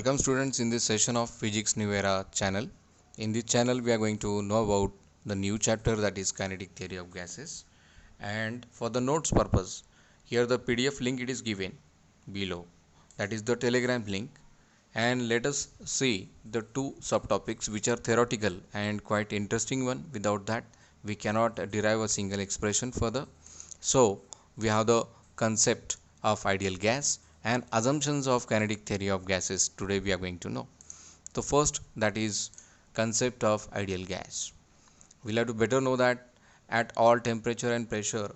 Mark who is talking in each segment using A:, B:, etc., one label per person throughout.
A: Welcome students in this session of Physics New Era channel. In this channel we are going to know about the new chapter, that is kinetic theory of gases. And for the notes purpose, here the PDF link it is given below, that is the Telegram link. And let us see the two subtopics which are theoretical and quite interesting one. Without that we cannot derive a single expression further. So we have the concept of ideal gas and assumptions of kinetic theory of gases. Today we are going to know the first, that is concept of ideal gas. We'll have to better know that at all temperature and pressure,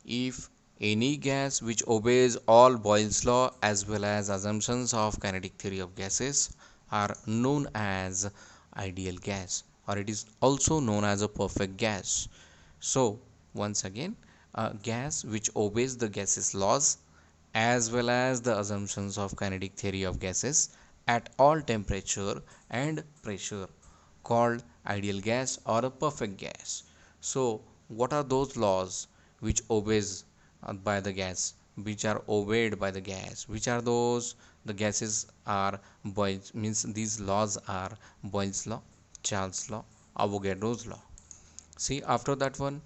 A: if any gas which obeys all Boyle's law as well as assumptions of kinetic theory of gases are known as ideal gas, or it is also known as a perfect gas. So once again, a gas which obeys the gases laws as well as the assumptions of kinetic theory of gases at all temperature and pressure called ideal gas or a perfect gas. So what are those laws which obeys by the gas, which are obeyed by the gas? Which are those? The gases are Boyle's, means these laws are Boyle's law, Charles law, Avogadro's law. See, after that one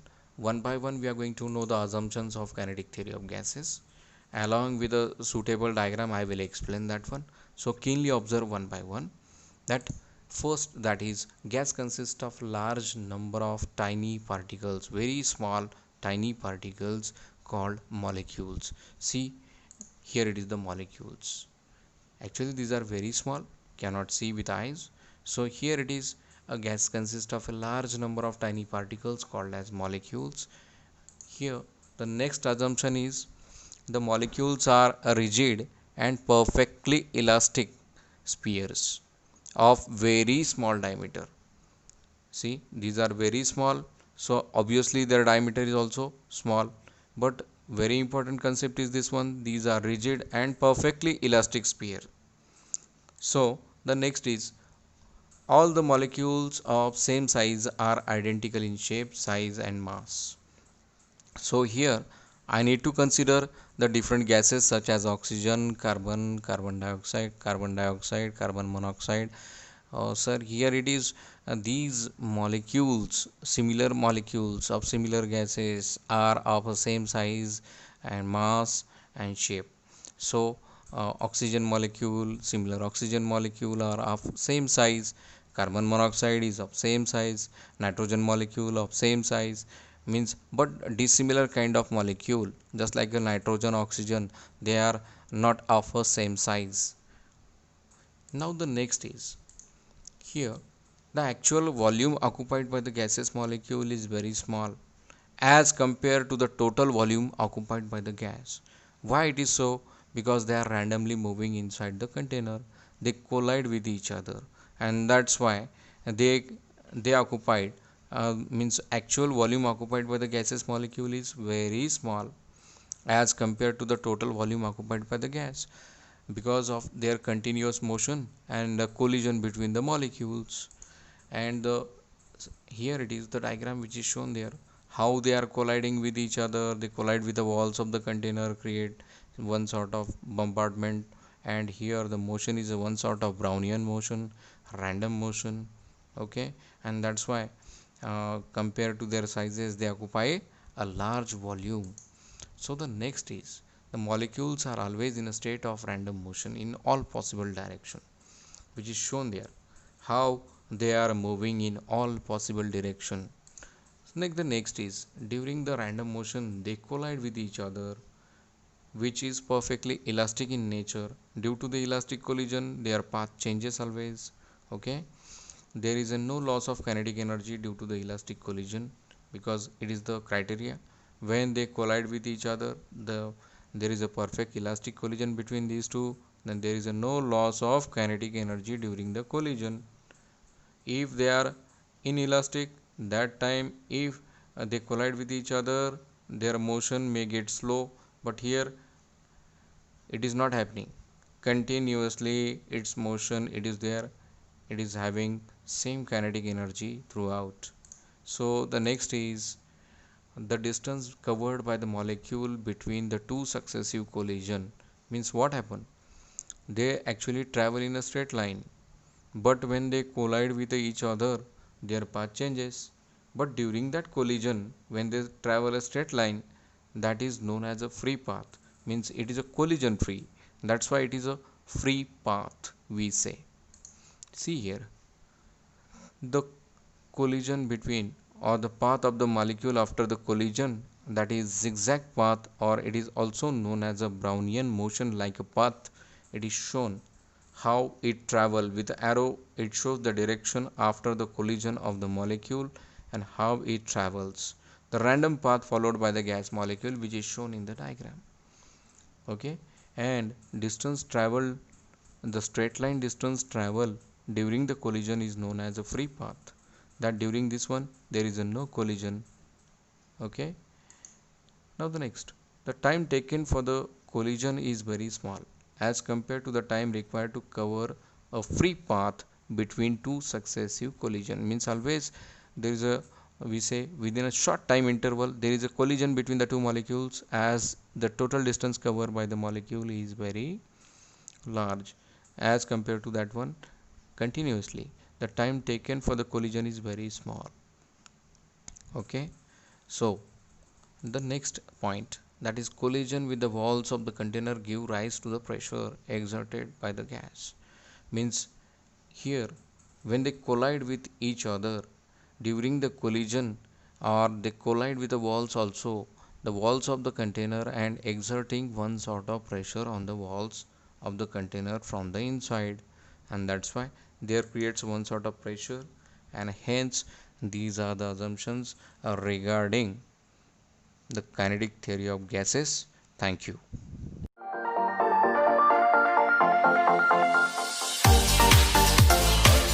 A: by one we are going to know the assumptions of kinetic theory of gases. Along with a suitable diagram I will explain that one. So keenly observe one by one. That first, that is gas consists of large number of tiny particles, very small tiny particles called molecules. See, here it is the molecules. Actually these are very small, cannot see with eyes. So here it is, a gas consists of a large number of tiny particles called as molecules. Here the next assumption is the molecules are rigid and perfectly elastic spheres of very small diameter. See, these are very small, so obviously their diameter is also small, but very important concept is this one, these are rigid and perfectly elastic sphere. So the next is all the molecules of same size are identical in shape, size and mass. So here I need to consider the different gases such as oxygen, carbon dioxide, carbon monoxide. Sir, here it is, these molecules, similar molecules of similar gases are of the same size and mass and shape. So oxygen molecule, similar oxygen molecule are of same size, carbon monoxide is of same size, nitrogen molecule of same size, means but dissimilar kind of molecule, just like the nitrogen, oxygen, they are not of a same size. Now the next is, here the actual volume occupied by the gaseous molecule is very small as compared to the total volume occupied by the gas. Why it is so? Because they are randomly moving inside the container, they collide with each other, and that's why they occupied, means actual volume occupied by the gaseous molecule is very small as compared to the total volume occupied by the gas, because of their continuous motion and the collision between the molecules. And here it is the diagram which is shown there, how they are colliding with each other. They collide with the walls of the container, create one sort of bombardment, and here the motion is a one sort of Brownian motion, random motion. Okay, and that's why compared to their sizes they occupy a large volume. So the next is, the molecules are always in a state of random motion in all possible direction, which is shown there, how they are moving in all possible direction. Like the next is, during the random motion they collide with each other, which is perfectly elastic in nature. Due to the elastic collision their path changes always. Okay, there is a no loss of kinetic energy due to the elastic collision, because it is the criteria. When they collide with each other, there is a perfect elastic collision between these two, then there is a no loss of kinetic energy during the collision. If they are inelastic, that time if they collide with each other their motion may get slow, but here it is not happening continuously, its motion it is there, it is having same kinetic energy throughout. So the next is the distance covered by the molecule between the two successive collision, means what happened, they actually travel in a straight line, but when they collide with each other, their path changes. But during that collision, when they travel a straight line, that is known as a free path, means it is a collision free. That's why it is a free path, we say. See here, the collision between, or the path of the molecule after the collision, that is zigzag path, or it is also known as a Brownian motion like a path. It is shown how it travel with the arrow. It shows the direction after the collision of the molecule and how it travels. The random path followed by the gas molecule, which is shown in the diagram. Okay, and distance traveled, the straight line distance travel during the collision is known as a free path. That during this one there is a no collision. Okay, now the next, the time taken for the collision is very small as compared to the time required to cover a free path between two successive collision. Means always there is a, we say, within a short time interval there is a collision between the two molecules, as the total distance covered by the molecule is very large as compared to that one continuously. The time taken for the collision is very small. Okay, so the next point, that is collision with the walls of the container give rise to the pressure exerted by the gas. Means here, when they collide with each other during the collision, or they collide with the walls also, the walls of the container, and exerting one sort of pressure on the walls of the container from the inside, and that's why there creates one sort of pressure, and hence these are the assumptions regarding the kinetic theory of gases. Thank you.